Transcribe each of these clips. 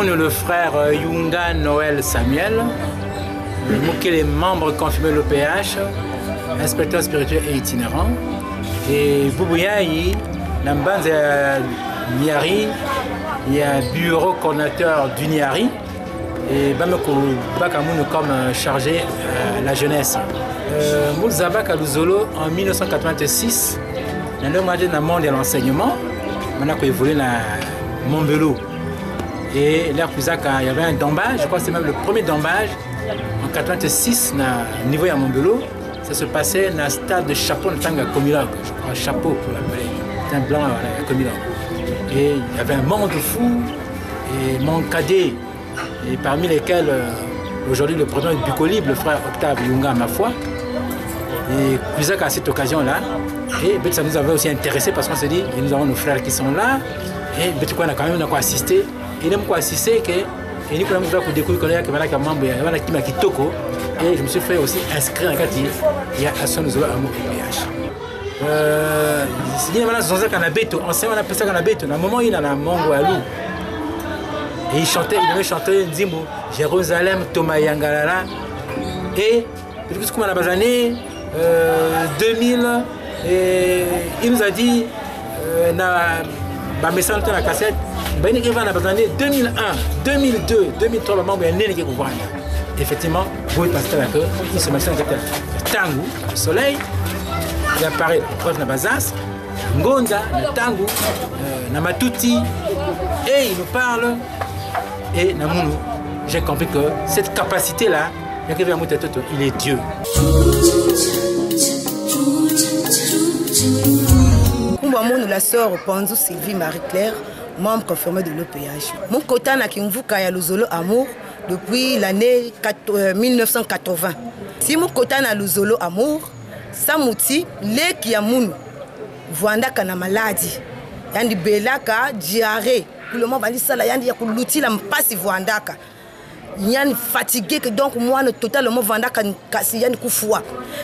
Moune, le frère Yunga Noël Samuel, qui est membre confirmé de l'OPH, inspecteur spirituel et itinérant. Et Boubouyaï, Nambanza Niari, il y a un bureau coordinateur du Niari. Et Bamako Bakamoun comme chargé à la jeunesse. Mouzabak à Luzolo en 1986, dans le monde de l'enseignement, on a évolué dans Montbello. Et là, il y avait un dombage, je crois que c'est même le premier dombage en 1986 au niveau de Montbello. Ça se passait dans le stade de Chapeau, je crois, Chapeau pour l'appeler. C'était un blanc à Comilog. Et il y avait un monde fou, et mon cadet, et parmi lesquels aujourd'hui le président du Bucolib, le frère Octave Yunga, ma foi. Et Cuisac à cette occasion-là, et ça nous avait aussi intéressé parce qu'on s'est dit, nous avons nos frères qui sont là, et on a quand même assisté. Et nous avons assisté que et nous avons découvert qu'il y a un membre qui Kitoko, et je me suis fait aussi inscrire en Kati, il y a Asson Zolo Amour PH. Il y a un canabeto, on appelle ça canabeto, à un moment il y a un mongo à loup. Et il avait chanté Nzimbo, Jérusalem, Thomas Yangalala. Et depuis ce qu'on a basané, 2000, et il nous a dit, dans message de la cassette, il va basané 2001, 2002, 2003, le membre est né qui couvre. Effectivement, vous pouvez passer là que il se met dans le tango, le soleil, il apparaît proche de Bazas, Ngonda, le tango, Namatuti, et il nous parle. Et Namounou, j'ai compris que cette capacité-là, il est Dieu. Nous la sœur Panzou Sylvie Marie-Claire, membre confirmé de l'OPH. Mon côté n'a qu'un à Luzolo Amour depuis l'année 1980. Si mon côté n'a Luzolo Amour, ça mouti, les qui a moun, voanda kana maladie, yandi belaka diarrhée. Pour le moment, il y a l'outil la passe voandaka. Il y a fatigué que donc moi ne totalement vandaka kasi yani kufua.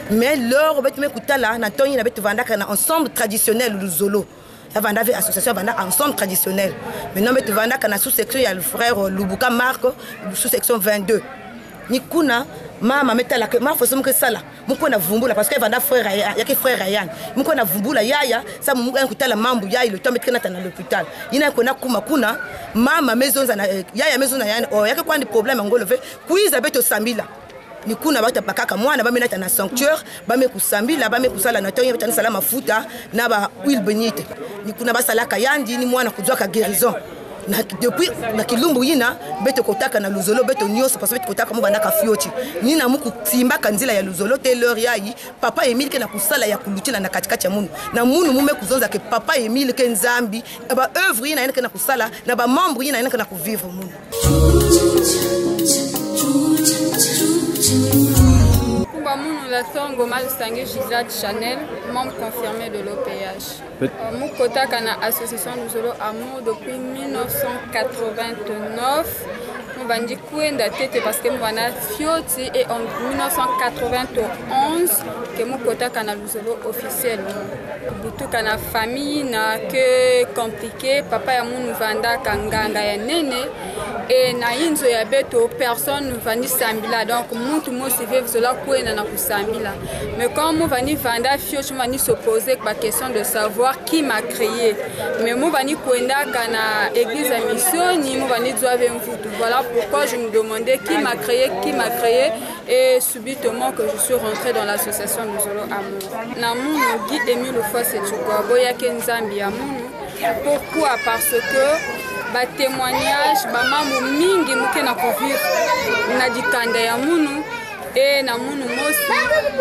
Mais leur bet me kutala na toni na bet vandaka na ensemble traditionnel du Zolo. Ça vanda avec association vanda ensemble traditionnel. Maintenant bet vandaka na sous-section il y a le frère Lubuka Marc sous-section 22. Nikuna mama metala que ma façon que ça là muko na vumbula parce que vanda frère ya que frère Ryan muko na vumbula yaya ça muko kutala mambu yaya le temps mettre na l'hôpital ina kona kuma kuna mama maison na yaya maison na yana oh yake kwa ni problème ngolo ve kuiza beto sambila nikuna bata pakaka mwana ba menata na sanctuaire ba me kusambila ba me kusala na tonye betana sala mafuta na ba huile bénite nikuna basala kayandi ni mwana kuzwa ka guérison. Depuis na kilumbu yina beto kotaka na Luzolo beto nyos parce que beto kotaka mubanda ka fioti ni na muku timba kanzila ya Luzolo te leur yayi papa Emile ke na kusala ya kulutina na katikati ya munu na munu mume kuzonza ke papa Emile ke nzambi ba œuvre yina ke na kusala na ba membre yina ke na kuvivre munu. Nous la songo mal sangue Gisade Chanel, membre confirmé de l'OPH. Mon quota kana association Luzolo Amour depuis 1989. Nous avons dit que parce que nous avons fioti et en 1991 que mon quota kana Luzolo officiel. Butu kana famille na que compliqué. Papa ya nous vanda kanganga ya nene. Et na inzo ya beto personne nous vani sambila donc tout monde se vivre cela quoi na kusambila mais quand nous vani vanda fio tu vani s'opposer à la question de savoir qui m'a créé mais moi vani kwenda kana église à mission ni moi vani doit avec vous voilà pourquoi je me demandais qui m'a créé et subitement que je suis rentrée dans l'association Luzolo Amour na mon Guy Émile fois c'est tu quoi boya kenzambi ya munu pourquoi parce que ba témoignage ba mambo mingi muke na kovivre na dikanda ya munu et na munu mosi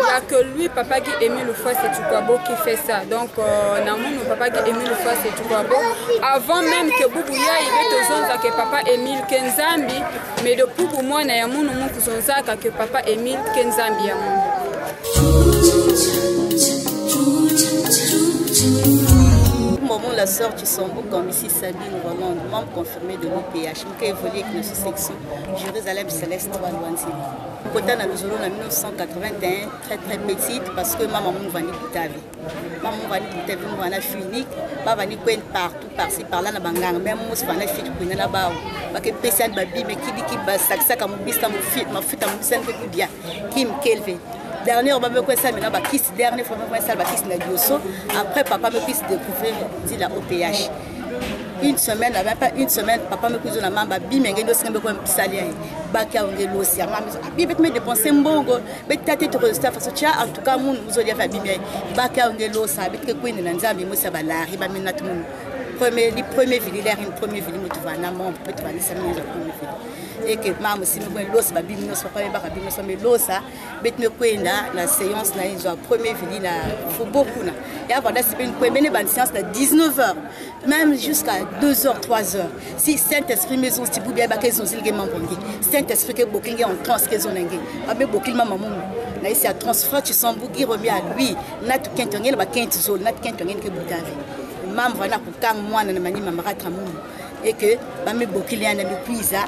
ya que lui papa qui aimait le fois c'est Tukwabo qui fait ça donc na munu papa qui aimait le fois c'est Tukwabo avant même que Boubouya il était zonza que papa Emile Kenzambi mais depuis pour moi na ya munu muku zonza que papa Emile Kenzambi ya munu. Maman la sœur Tshisombo comme ici Sabine Roland, membre confirmé de l'OPH, qui a évolué avec notre section Jérusalem Céleste 3 Loanzili. Côté dans le Zolo en 1981, très petite, parce que maman m'a dit Boutavi. Maman m'a dit Boutavi, m'a dit unique, m'a dit coin partout, par-ci, par-là, dans Bangang, même moi, c'est pas la fille qui est là-bas. Parce que personne ne babi, mais qui dit qu'il va ça comme un bistan, ma fille, ma fille, qui bien, qui me kelve. Dernière fois, je ça maintenant, dernière fois, je ça, après, papa me puisse découvrir dit la OPH. Une semaine, même pas une semaine, papa me cousin la maman, bim, et dos semble comme salien. Baka on est l'ossi, maman, bim, me dépenser mbongo, mais tâter te résultat parce que en tout cas, mon nous aurait fait bim, baka on est l'ossi, avec que queen nanzambi, moi ça va là, riba mina tout le monde. Premier ville, une première ville, moi tu vas na mon, tu vas na ça mais la première ville. Et que maman aussi me connaît l'os, bim, nous soit pas baka bim, nous mais l'ossa, bet me connaît la séance na ils ont première ville là, faut beaucoup là. Et avant là c'est une première séance à 19h. Même jusqu'à 2h, 3h. Si Saint-Esprit maison, si vous bien baquez ont zilge mampongi. Saint-Esprit que booking en trans que zonengi. Abe booking maman. Là ici à transfert tu sens bougi remis à lui. N'a tout quintonnier ba quinte zone, n'a quintonnier que boutavi. Mam voilà pour quand moi na mani mamara tramou. Et que ba me booking ya na me puisa.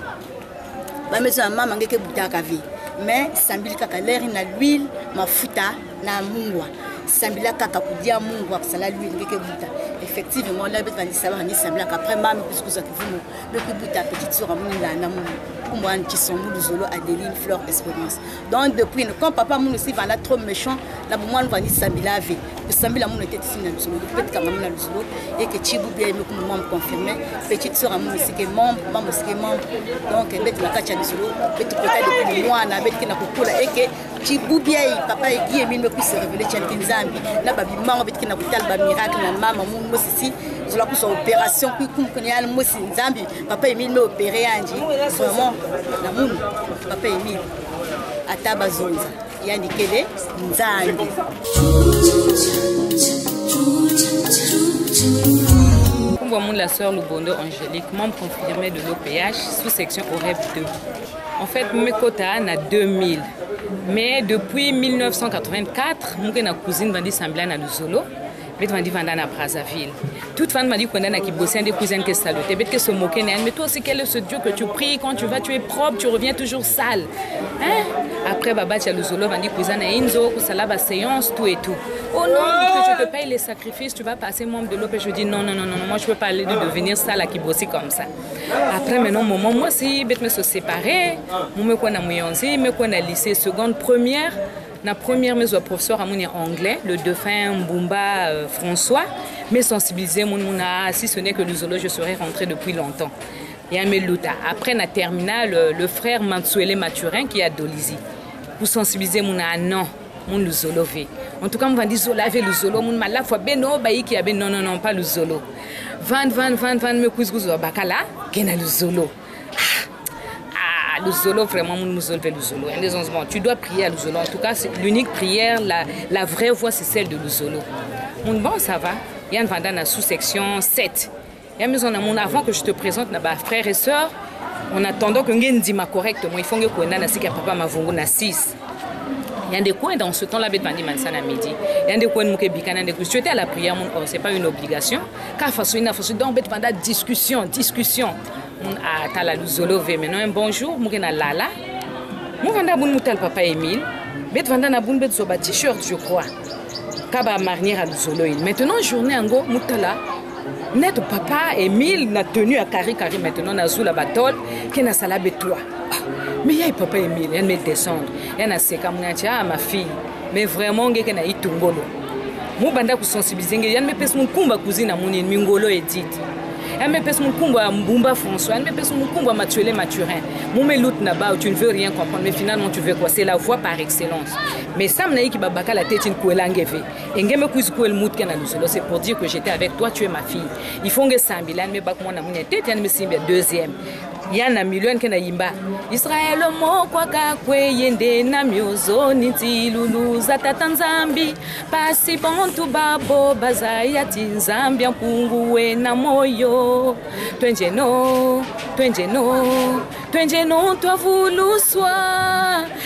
Ba me zo maman que boutaka vie. Mais sambil kaka l'air na l'huile, ma futa na mungwa. Sambila kaka kudia mungu akusala l'huile que bouta. Effectivement, là, je vais savoir après maman, puisque vous avez vu, le plus de petite soeur, moi, qui sont nous, Zolo, Adeline, Fleur, Espérance. Donc, depuis, quand papa, mon aussi, va trop méchant, là, moi, on va dire Sambila, le Sambila, mon était ici, dans le Zolo, peut-être quand même dans le Zolo, et que Chibou, bien, comme membre confirmé, petite soeur, mon aussi, qui est membre, maman aussi, qui est membre. Donc, bête la cacha du Zolo, bête peut-être depuis moi, on a bête qui n'a pas et que Chibou, bien, papa, et Guy, et me puisse se révéler, Tchantinzambi, là, babi, maman, bête qui n'a pas miracle, maman, moi aussi, je l'ai opération, puis comme il y a le mot Zambi, papa Emile m'a opéré, vraiment, la moune, papa Emile, à Tabazonza, il y a une kélé, Zambi. Comme la sœur Lubondo Angélique, membre confirmé de l'OPH, sous-section OREP 2. En fait, mes quotas, on a 2000. Mais depuis 1984, je suis une cousine qui semblait à Luzolo. Je suis vendue à Brazzaville. Toute femme m'a dit qu'on a qui bossait des cousines qui salutaient, qui se moquaient. Mais toi aussi, quel est ce Dieu que tu pries? Quand tu vas, tu es propre, tu reviens toujours sale. Hein? Après, Baba Tchaluzolo m'a dit cousine à Inzo, que ça là, séance, tout et tout. Oh non, que je te paye les sacrifices, tu vas passer membre de l'OP. Je dis non, moi je ne peux pas aller de devenir sale à qui bosser comme ça. Après, maintenant, moi aussi, je me suis séparée. Je me suis lycée seconde, première. La première, mes professeurs en anglais, le dauphin Mbumba François, mais sensibilisé, si ce n'est que le zoolo, je serais rentrée depuis longtemps. Et après, la terminale, le frère Mansuele Maturin qui est à Dolizy. Pour sensibiliser, non, le zoolo. En tout cas, on va dire le zoolo, la fois qui a non, pas le zoolo. 20, me couche bakala, qui est le zoolo. Le Zolo, vraiment, nous solve le Zolo. Bon, tu dois prier à le Zolo. En tout cas, l'unique prière, la vraie voix, c'est celle de le Zolo. Bon, ça va. Il y a une vendane sous-section 7. Avant que je te présente, frères et sœurs, en attendant que je dise correctement, il faut que je papa m'a vendu 6. Il y a des coins dans ce temps-là, il y a des coins qui sont à la prière, ce n'est pas une obligation. Car il y a une discussion. À la Luzolo, maintenant un bonjour, je suis Lala. Je suis papa Emile. Je suis un t-shirt, je crois. Kaba marnière à Luzolo. Maintenant, journée en go, notre papa Emile n'a tenu à Kari maintenant, on a sous la batole, qui n'a pas de toi. Mais il y a papa Emile, il me descendre. Il y a c'est comme ma fille. Mais vraiment, il y a un tungolo. Je suis sensibilisé. Il y a une cousine à mon Mingolo Edith. Elle me pèse mon combo à Mbumba François, elle me pèse mon combo à Mathieu Maturin. Mon meloute là-bas où tu ne veux rien comprendre, mais finalement tu veux quoi? C'est la voix par excellence. Mais ça m'a dit que Babaka la tête une kouelangévé. Et je me couche kouel mout kana lusolo, c'est pour dire que j'étais avec toi, tu es ma fille. Il faut que ça ambilan, mais bak moi na mon tête, elle me simbe deuxième. yana milioni kena yimba Israelo mokwa kakwe yende na myozo nitilulu za tatanzambi pasi bontu babo bazaya tinzambia mpunguwe na moyo twenjeno twavuluswa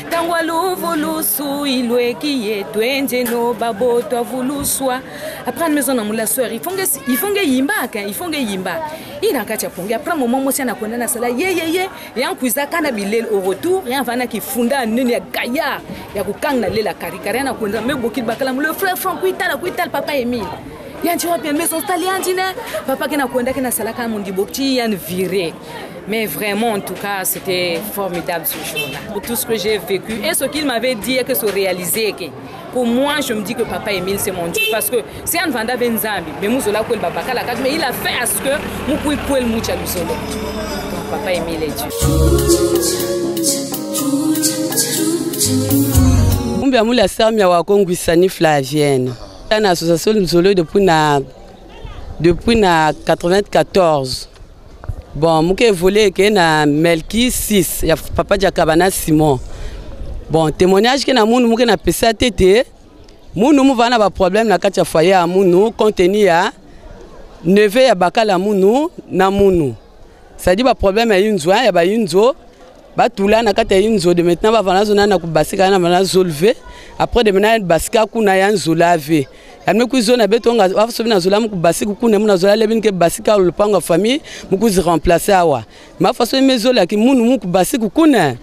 tangwa luvulusu ilwekiye twenjeno babo twavuluswa après maison na mula soeur il faut yimba ina kacha pongi après moment mosi na kona na sala ye yan kuiza kana bilel au retour yan vana ki funda nini ya gaya ya kukanga lela karikara na kwenda meboki bakala le frère Franck kuitala papa Emile yan tu bien maison italienne papa kena kwenda kena sala kana mundi bokti yan viré. Mais vraiment, en tout cas, c'était formidable ce jour-là. Pour tout ce que j'ai vécu et ce qu'il m'avait dit et que se réalisait. Pour moi, je me dis que Papa Emile, c'est mon Dieu. Parce que c'est un vanda benzambi, mais il a fait à ce que nous puissions le moucha du solo. Donc Papa Emile est Dieu. Mbia mula samia wa Kongo Sani Flavienne. Dans l'association du solo depuis na 94. Bon, je suis volé na Melki 6, ya papa Jakabana Simon. Bon, témoignage que na munu na pesa tete. Munu mu vana ba problème na kati ya foyer ya munu contenu ya neve ya bakala munu na munu. Ça dit ba problème ya yunzo ya ba yunzo ba tula na kati ya yunzo de maintenant ba vana zona na kubasika na vana zolve. Après de maintenant basika kuna ya nzolave. Amne kuizona betonga wafuso bina zola mukubasika kuna muna zola lebinke basika lupango famille mukuzi remplacer awa. Ma façon mezola ki munu mukubasika kuna.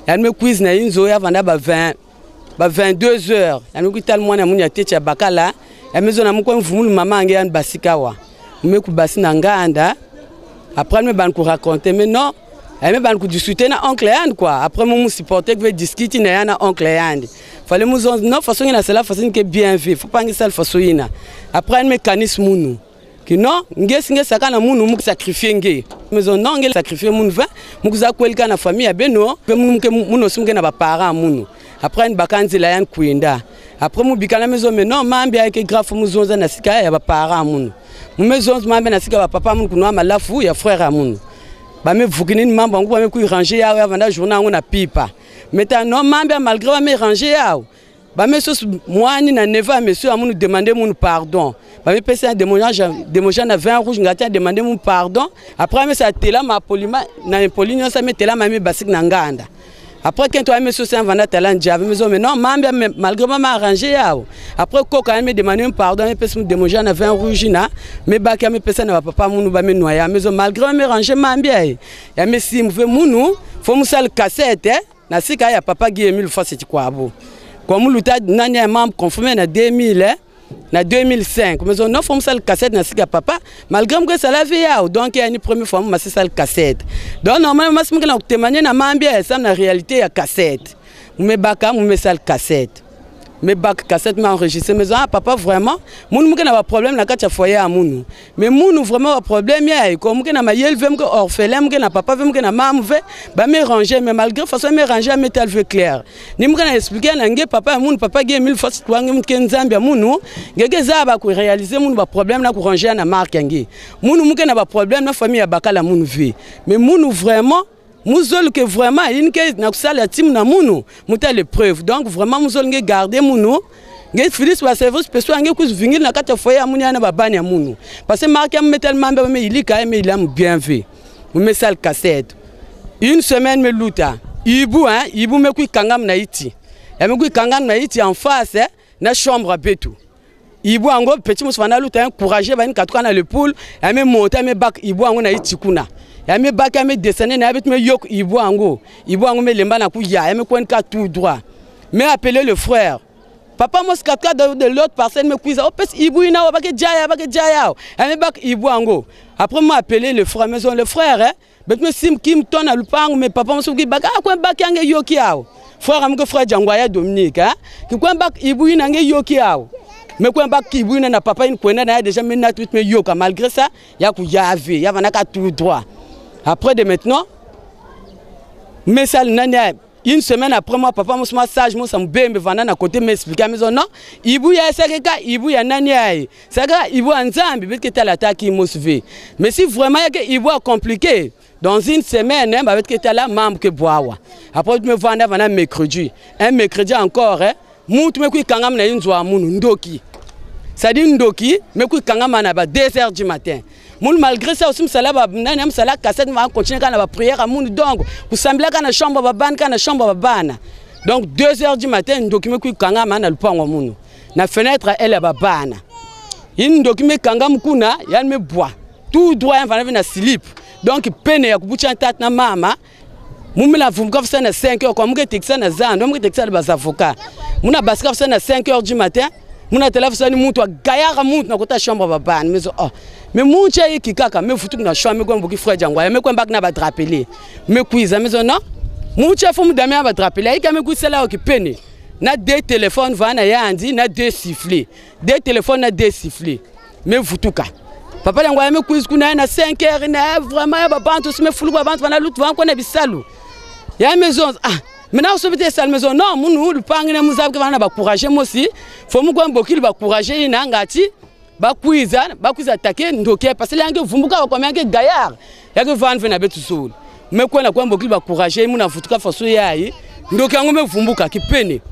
Amne kuiz na inzo ya vanda ba 22 heures. Amne kuital mwana munya techa bakala. Amezona mukwa mvumulu mama ange yan basika wa. Mukubasi na nganda. Après me ban ku raconter mais non. Me ban ku discuter na oncle Yand quoi. Après me supporter que veut discuter na oncle Yand. Fallait nous non façon ina c'est la façon que bien vivre faut pas que ça façon ina après un mécanisme munu que non nge sakana munu mu sacrifier nge maison non nge sacrifier munu va mu za kwelika na famille beno munu simke na ba parents munu après une vacances la yan kuenda après mu bikana maison mais non mambi avec grave mu zonza na sika ya ba parents munu mu maison mambi na sika ba papa munu kunwa malafu ya frère munu ba me vukini mambo ngo ba me ku ranger ya avant journée ngo na pipa. Maintenant, malgré mes rangées, moi, na neva, monsieur, a nous demandé mon pardon. Je me demandé à 20 rouges, je demandé mon pardon. Après, ça a ma polima, na polino, ça m'a là, ma basique nanganda. Après, quand tu as monsieur, c'est un vanda talent, j'avais mais non, malgré ma arrangé. Après, quand même demandé un pardon, je me demandé à 20 rouges, mais baka me pesa na papa munu ba me noya, mais malgré mes rangées, mambia. Ya me si mouve munu, faut me sale cassette, na sika ya papa Guy Emile fois c'est quoi abo comme luta nani ya membre confirmé na 2000 na 2005 mais on offre ça le cassette na sika papa malgré que ça la vie donc il y a une première fois mais c'est ça le cassette donc normalement moi c'est que témoigner na mambia ça na réalité ya cassette mais baka mais ça le cassette mais bac cassette m'a enregistré mais papa vraiment moun mouke na ba problème na kati ya foyer à munu mais munu vraiment ba problème ya comme mouke na ma yelve mouke orphelin mouke na papa mouke na maman ve ba me ranger mais malgré façon me ranger mais tel veut clair ni mouke na expliquer na nge papa munu papa ge 1000 fois twange mouke nzambi munu ngeke za ba ko réaliser munu ba problème na ko ranger na marque nge munu mouke na ba problème na famille ya bakala munu ve mais munu vraiment Mouzol que vraiment une que na kusala team na munu muta les preuves donc vraiment mouzol nge garder munu nge filis wa service pessoa nge kus vingil na kata foya munu na babani ya munu parce que marque am metal mamba me ilika me ilam bien vu mu mesal cassette une semaine me luta ibu me ku kangam na iti ya me ku kangam na iti en face na chambre à betou ibu ango petit musfana luta encourager ba ni katuka na le pool ya me monter me back ibu ango na iti kuna ya me baka me dessiner na habit me yok ibu ango me lemba na ku ya me kwenka tout droit mais appeler le frère papa moskaka de l'autre personne me cuisa opes ibu ina ba ke jaya ya me bak ibu ango après moi appeler le frère maison le frère bet me sim kim tona lupango me papa mosuki baka kwen baka nge yoki yao frère am ko frère jangwaya Dominique ki kwen bak ibu ina nge yoki yao mais kwen bak ibu ina na papa in kwena na déjà me na tout me yoka malgré ça ya ku yave ya vanaka tout droit. Après de maintenant, mais ça une semaine après moi papa moi sage moi ça me bembe vana na côté m'expliquer mais non ibu ya sekeka ibu ya nani ai saka ibu anzambi parce que tu l'attaque imosve mais si vraiment ya que ibu a compliqué Dans une semaine, je vais être là, membre que boawa. Après, je me vois un mercredi. Un mercredi encore, je me suis kangam na inzo amunu ndoki. Ça dit ndoki, mais je kangam na 2h du matin. Malgré ça aussi, je suis là, cassette, je continue à prière à mon donc. Vous semblez qu'à la chambre, donc 2h du matin, je me suis kangam na le pont amunu. La fenêtre, elle est babana. Il me kangam kuna, il me boit. Tout droit, il va venir slip. Donc, peine ya kubucha tat na mama. Mumela vumka na 5h kwa muke teksa na zando, muke teksa ba avocat. Muna baska na 5h du matin. Muna telefone mutu agayaka mutu na kota chambre babana. Mais oh. Mais mucha yiki kaka me futu na chambre kwa mboki frère jangwa. Me kwa mbak na ba drapeler. Me kuiza mais non. Mucha fo mudame ba drapeler. Ika me kuisela ki peine. Na deux téléphones va na yandi na deux sifflets. Deux téléphones na deux sifflets. Me futuka. Papa yango me quiz kuna na 5h na vraiment ya babantu se me fulu babantu bana lutu vanko na bisalu ya maison maintenant on se cette maison non munu lupangi na muzabu ke bana ba courager moi aussi faut mu kwa mbokili ba courager ina ngati ba quiz attaquer ndoke parce que yango vumbuka ba combien que gaillard ya que van vena betu soul me kwa na kwa mbokili ba courager muna futuka faso yayi ndoke yango me vumbuka kipene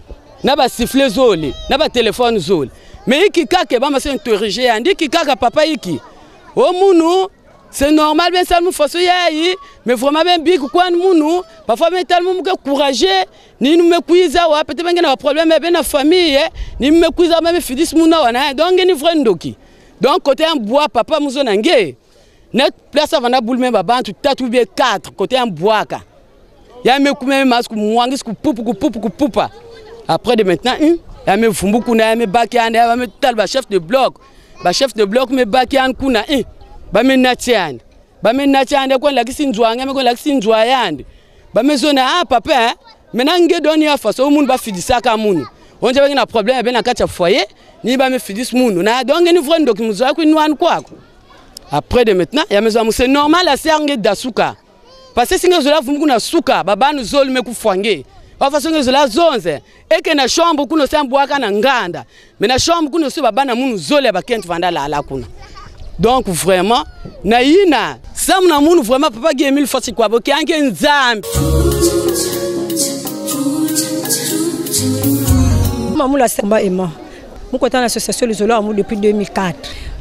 na ba siffler zole na ba téléphone zole mais iki kake ba ma se interroger andi ki kaka papa iki oh mounou, c'est normal, bien ça nous fasse yaï, mais vraiment bien big quoi mounou, parfois bien tellement courageux, ni nous me cuisa ou peut-être bien qu'il y a un problème avec la famille, ni me cuisa même fidis mouna wana, donc ni vrai ndoki. Donc côté en bois papa mouzo nangé, net place avant la boule même baban tout tatu bien 4 côté en bois ka. Ya me couper masque mouangis ku poupa. Après de maintenant, ya me fumbu kuna me bakiane, ya me talba chef de bloc. Ba chef de bloc me bakian kuna ba me natiane kwa la kisinjwanga me kwa la kisinjwayande ba me zona papa menange doni ya faso mundu ba fidisaka munu onje ba na problème be na kacha foyer ni ba me fidis munu na donc ni vrai ndoki muzo ku nwan kwako. Après de maintenant ya mezo c'est normal la serge dasuka parce que singa zola vumu kuna suka baba nu zol me ku fwange wa façon que zola zonze et que na chambre kuno sambwaka na nganda mais na chambre kuno so baba na munu zole ba kent vanda la kuna. Donc vraiment na ina sam na munu vraiment papa gemil fasi kwa boki anke nzambi mamula samba ema mukota na association l'Isola amu depuis 2004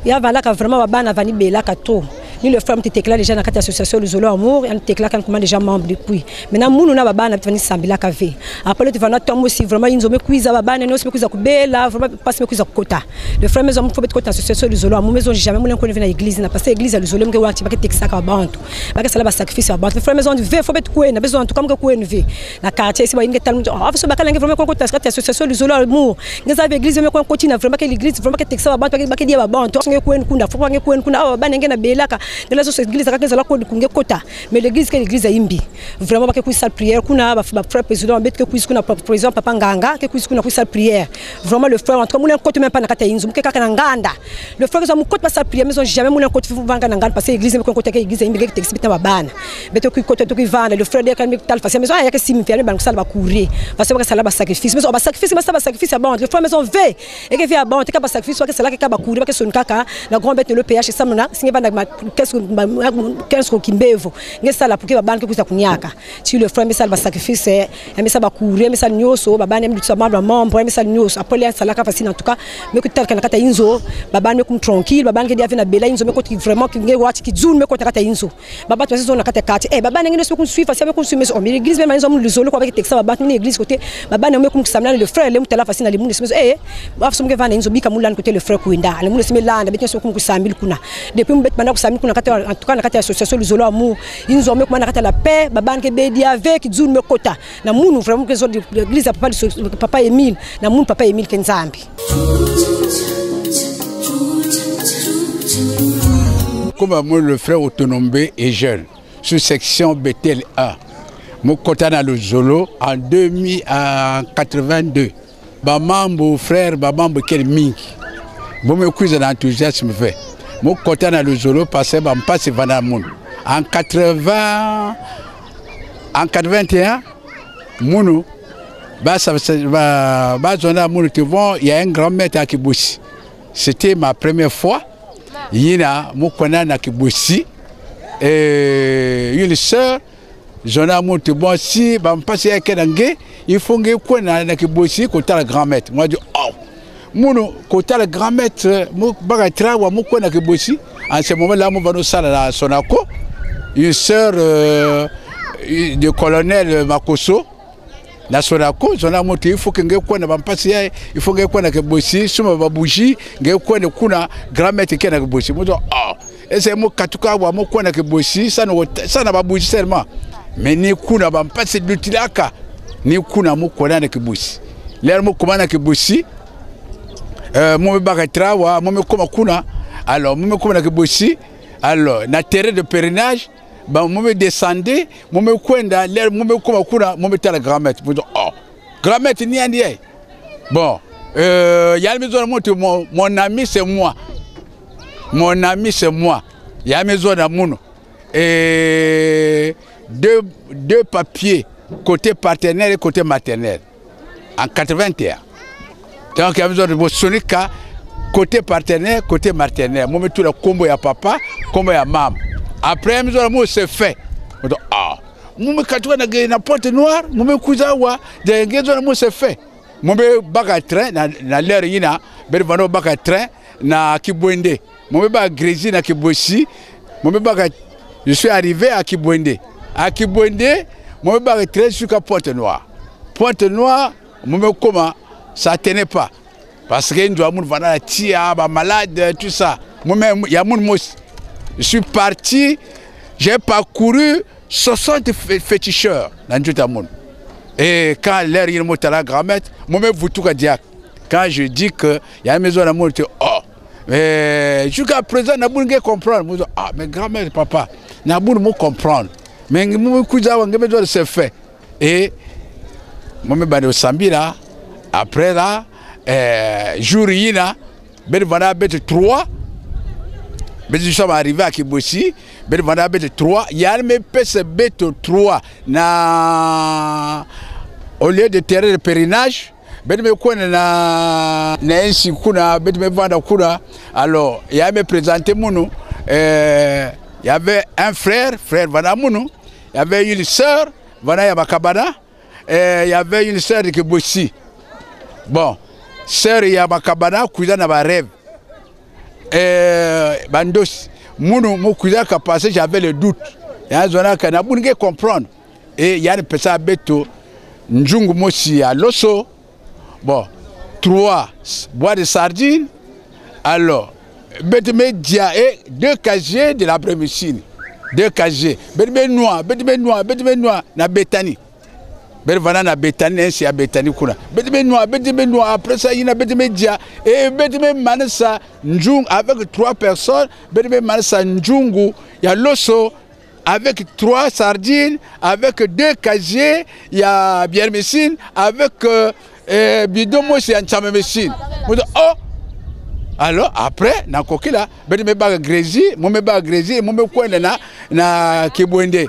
ya vala ka vraiment baba na vani bela ka to ni le frère t'éclaire déjà dans l'association l'Isola amour et t'éclaire quand comment déjà membre depuis maintenant munu na baba na vani sambila ka ve après tu vas na tomber aussi vraiment ils ont me cuisa baba na aussi me cuisa kubela vraiment passe me cuisa kota le frère maison faut être kota association l'Isola amour maison jamais mon connait na église na parce que église l'Isola me wati ba ke texaka ka bantu ba ke sala ba sacrifice ba bantu le frère maison ve faut être quoi na besoin en tout comme que quoi ve na quartier ici ba inge tellement ah faut ba kala vraiment kota association l'Isola amour ngeza église me ko continue vraiment que l'église vraiment que texaka ba bantu ba ke dia ba bantu nge quoi nkunda faut nge quoi nkunda ah ba nge na belaka de la société l'église akakeza la kodi kunge kota mais l'église que l'église imbi vraiment ba ke ku salle prière kuna ba frère président bet que ku kuna président papa nganga que ku kuna ku salle prière vraiment le frère entre moulin côté même pas na kata inzu ke kaka nganda le frère ça mu côté pas salle prière mais jamais moulin côté vanga nganda parce que l'église me côté que l'église imbi que texte ba bana bet ku côté to ku vanda le frère de kan tal face mais ya que sim faire ba kusala ba courir parce que ça la ba sacrifice mais ba sacrifice mais ça ba sacrifice ba le frère maison ve et que via ba te ka ba sacrifice que c'est là que ba courir que son kaka la grande bête le PH ça mona singe ba qu'est-ce que kimbevo ngesala pour que ba banke kuza kunyaka si le frère mesal ba sacrifice et mesal ba courir mesal nyoso ba bana mdu tsama membre mesal nyoso après les sala ka facile en tout cas mais que tel kana kata inzo ba bana me tranquille ba banke dia na bela inzo me ko vraiment ki nge wati ki zone me ko kata inzo ba ba tso na kata kati ba bana ngene so ku suivre ça me ku suivre mais l'église même ils ont le zolo ko avec texte ba bana l'église côté ba bana me ku samna le frère le mutala facile na le mundu mais ba so me vana inzo bika mulan côté le frère kuinda le mundu me landa betin so ku sambil kuna depuis mbet bana ku sambil kuna kata en tout cas na kata association l'Isola amour ils ont me comment na kata la paix ba banke bedi avec zone me kota na munu vraiment que l'église papa Emile na munu papa Emile Kenzambi. Comme moi le frère autonome est jeune sous section Bethel A mon kota na le Zolo en 82 ba mambo frère ba mambo quel mingi bon me cuise d'enthousiasme fait mon kota na le Zolo passé ba passe vanamoun en 81 mounou ba zona mounou tu vois il y a un grand maître à Kibusi c'était ma première fois yina mukona na Kibusi et une sœur. J'en ai monté bon si passé avec un il faut que quoi na que bossi côté la grand maître. Moi je dis oh mon côté le grand maître mo bagatra wa mo quoi na que bossi. En ce moment là mo va nous sala la Sonako. Une sœur de colonel Makoso. La Sonako, j'en ai monté, il faut que quoi na passer, il faut que quoi na que bossi, suma ba bougie, que quoi na kuna grand maître qui na que bossi. Moi je oh et c'est mo katuka wa mo quoi na que bossi, ça n'a pas bougie seulement. Mais ni kuna ba mpase dutilaka ni kuna mo kona na kibusi l'air mo komana kibusi mo me bagatra wa mo me koma kuna alors mo me koma na kibusi alors na terrain de pèlerinage ba mo me descendre mo me kwenda l'air mo me koma kuna mo me tala grand-mère oh grand-mère ni andi bon ya maison mon ami c'est moi ya maison na muno et deux papiers, côté partenaire et côté maternel, en 81. Donc, il y a besoin de Sonika, côté partenaire, côté maternel. Moi, je mets tout le combo à papa, combo à maman. Après, il y a besoin de moi, c'est fait. Je dis, ah, moi, je mets na porte noire, moi, je mets Kouzawa, il y a besoin de moi, c'est fait. Moi, je mets baga train, na l'air, il y a besoin de baga train, na Kibwende. Moi, je mets Grési, na Kibosi. Moi, je suis arrivé à Kibwende. À Kibwende, moi je suis très jusqu'à Pointe-Noire. Pointe-Noire, moi comment ça tenait pas. Parce que nous avons la tia, malade, tout ça. Moi-même, il y a mon mousse. Je suis parti, j'ai parcouru 60 féticheurs dans tout le monde. Et quand l'air il monte à la grand-mère, moi-même vous tout dire. Quand je dis que il y a une maison d'amour, je dis oh. Mais jusqu'à présent, n'a pas comprendre. Moi, ah, mais grand-mère, papa, n'a pas comprendre. Mais moi, je se fait. Et moi, je suis au Sambira. Après là, jour là, je suis 3. Je suis arrivé à Kibosi. Je suis 3. Il y a mes PCB 3 au lieu de terrain de pèlerinage. Alors, il y a me présenté mon il y avait un frère Vanamounou, il y avait une sœur, Vana Yamakabana, et il y avait une sœur de Kibossi. Bon, sœur Yamakabana, cousin n'a pas rêve. Bandos, mon cousin qui a passé, j'avais le doute. Il y a un zone qui n'a pas comprendre. Et il y a une personne à Beto, Njungu Mossi à Losso. Bon, 3 bois de sardines. Alors, Bétémédia et 2 casiers de la prémédecine. 2 casiers. Bétémé noir, na Bétani. Bétémé na Bétani, c'est à Bétani. Bétémé noir, après ça, il y a Bétémédia. Et Bétémé Manassa Njung avec 3 personnes. Bétémé Manassa Njungu, il y a l'osso. Avec 3 sardines, avec 2 casiers, il y a Biermessine, avec bidon, moi c'est un chamamessine. Oh! Alors après, na kokila, bedi me baga Grési, moi me baga Grési, moi me kwenda na Kibwende.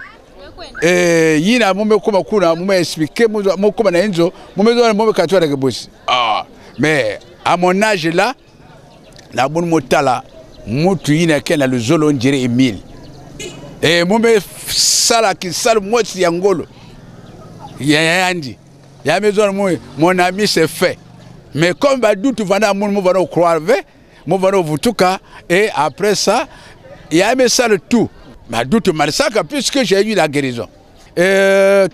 Yina moi me koma kuna, moi me expliquer, moi koma na Enzo, moi me katwa na Kibosi. Ah, mais à mon âge là, na bon motala, mutu yina kena le zolo ndire Emile. Et moi me sala ki sala moi si angolo. Yandi. Ya maison mon ami c'est fait. Mais comme Badou tu vas dans mon va croire mon va vous tout cas et après ça il y a mais ça le tout. Badou tu marsaka puisque j'ai eu la guérison.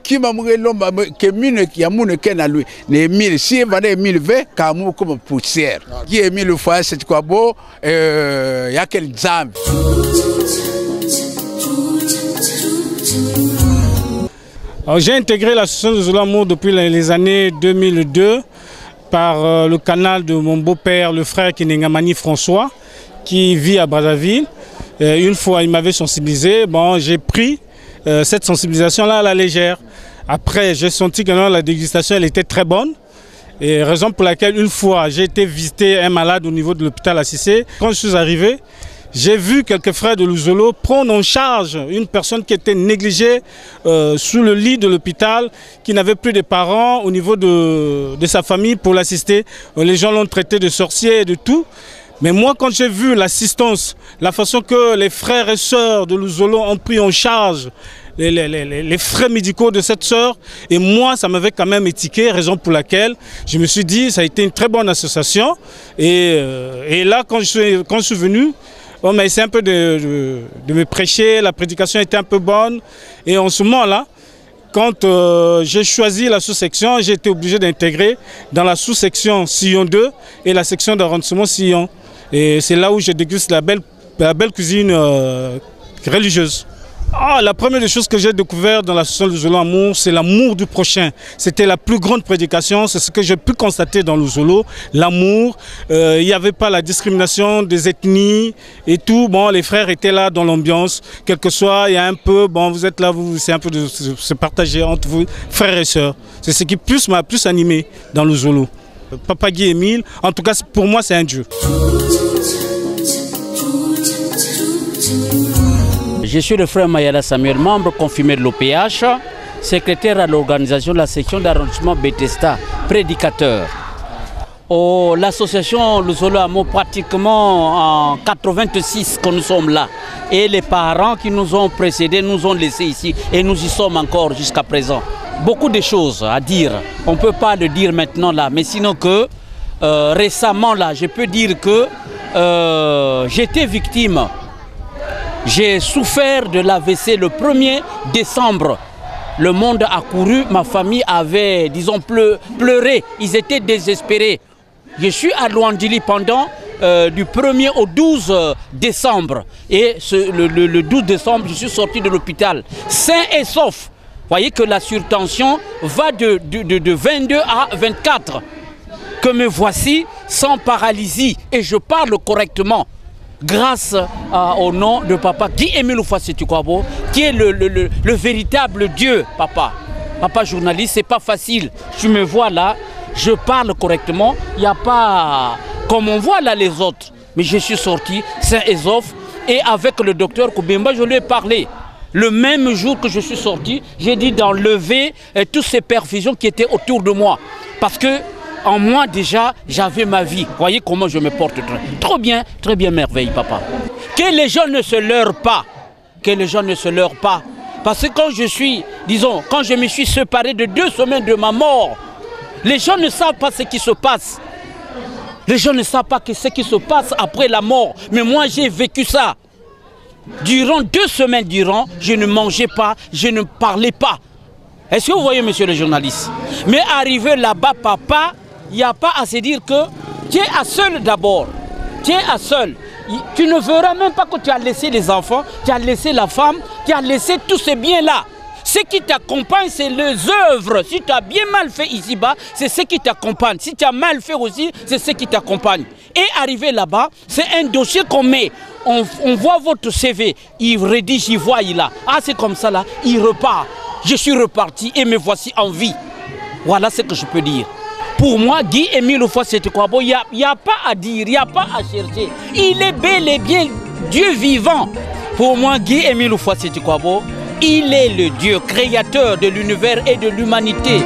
Qui m'a mouru l'homme que mine qui a mon que na lui les 1000 si va des 1000 v comme comme poussière. Qui est 1000 fois c'est quoi beau il y a quel zambe. J'ai intégré l'association de Zolamour depuis les années 2002 par le canal de mon beau-père, le frère Kinengamani François, qui vit à Brazzaville. Une fois, il m'avait sensibilisé. Bon, j'ai pris cette sensibilisation-là à la légère. Après, j'ai senti que non, la dégustation elle était très bonne. Et raison pour laquelle, une fois, j'ai été visiter un malade au niveau de l'hôpital Assissé. Quand je suis arrivé, j'ai vu quelques frères de Luzolo prendre en charge une personne qui était négligée sous le lit de l'hôpital, qui n'avait plus de parents au niveau de sa famille pour l'assister. Les gens l'ont traité de sorcier et de tout. Mais moi, quand j'ai vu l'assistance, la façon que les frères et sœurs de Luzolo ont pris en charge les frais médicaux de cette sœur, et moi, ça m'avait quand même étiqué, raison pour laquelle je me suis dit, ça a été une très bonne association. Et là, quand je suis venu, on m'a essayé un peu de me prêcher, la prédication était un peu bonne. Et en ce moment-là, quand j'ai choisi la sous-section, j'ai été obligé d'intégrer dans la sous-section Sillon 2 et la section d'arrondissement Sillon. Et c'est là où je déguste la belle cuisine religieuse. La première des choses que j'ai découvert dans l'association Luzolo Amour, c'est l'amour du prochain. C'était la plus grande prédication, c'est ce que j'ai pu constater dans Luzolo, l'amour. Il n'y avait pas la discrimination des ethnies et tout. Bon, les frères étaient là dans l'ambiance, quel que soit, il y a un peu, bon, vous êtes là, c'est un peu de se partager entre vous, frères et sœurs. C'est ce qui m'a plus animé dans Luzolo. Papa Guy Émile, en tout cas, pour moi, c'est un Dieu. Je suis le frère Mayala Samuel, membre confirmé de l'OPH, secrétaire à l'organisation de la section d'arrondissement Bethesda, prédicateur. L'association Luzolo Amour, pratiquement en 86 que nous sommes là. Et les parents qui nous ont précédés nous ont laissés ici et nous y sommes encore jusqu'à présent. Beaucoup de choses à dire, on ne peut pas le dire maintenant là, mais sinon que récemment là, je peux dire que j'étais victime. J'ai souffert de l'AVC le 1er décembre. Le monde a couru, ma famille avait, disons, pleuré. Ils étaient désespérés. Je suis à Luandili pendant du 1er au 12 décembre. Et le 12 décembre, je suis sorti de l'hôpital, sain et sauf. Vous voyez que la surtension va de 22 à 24. Que me voici sans paralysie et je parle correctement. Grâce au nom de papa Guy Émile Oufouassétukwabo, qui est le véritable Dieu, papa. Papa journaliste, c'est pas facile. Tu me vois là, je parle correctement. Il n'y a pas comme on voit là les autres. Mais je suis sorti sain et sauf. Et avec le docteur Koubemba, je lui ai parlé. Le même jour que je suis sorti, j'ai dit d'enlever toutes ces perfusions qui étaient autour de moi. Parce que en moi déjà, j'avais ma vie. Voyez comment je me porte très bien merveille, papa. Que les gens ne se leurrent pas. Que les gens ne se leurrent pas. Parce que quand quand je me suis séparé de 2 semaines de ma mort, les gens ne savent pas ce qui se passe. Les gens ne savent pas ce qui se passe après la mort. Mais moi, j'ai vécu ça. Durant 2 semaines je ne mangeais pas, je ne parlais pas. Est-ce que vous voyez, monsieur le journaliste? Mais arrivé là-bas, papa, il n'y a pas à se dire que tu es à seul d'abord. Tu es à seul. Tu ne verras même pas que tu as laissé les enfants, tu as laissé la femme, tu as laissé tous ces biens-là. Ce qui t'accompagne, c'est les œuvres. Si tu as bien mal fait ici-bas, c'est ce qui t'accompagne. Si tu as mal fait aussi, c'est ce qui t'accompagne. Et arrivé là-bas, c'est un dossier qu'on met. On voit votre CV, il rédige, il voit, il a. Ah, c'est comme ça là, il repart. Je suis reparti et me voici en vie. Voilà ce que je peux dire. Pour moi, Guy Émile Oufouassétukwabo, il n'y a pas à dire, il n'y a pas à chercher. Il est bel et bien Dieu vivant. Pour moi, Guy Émile Oufouassétukwabo, il est le Dieu créateur de l'univers et de l'humanité.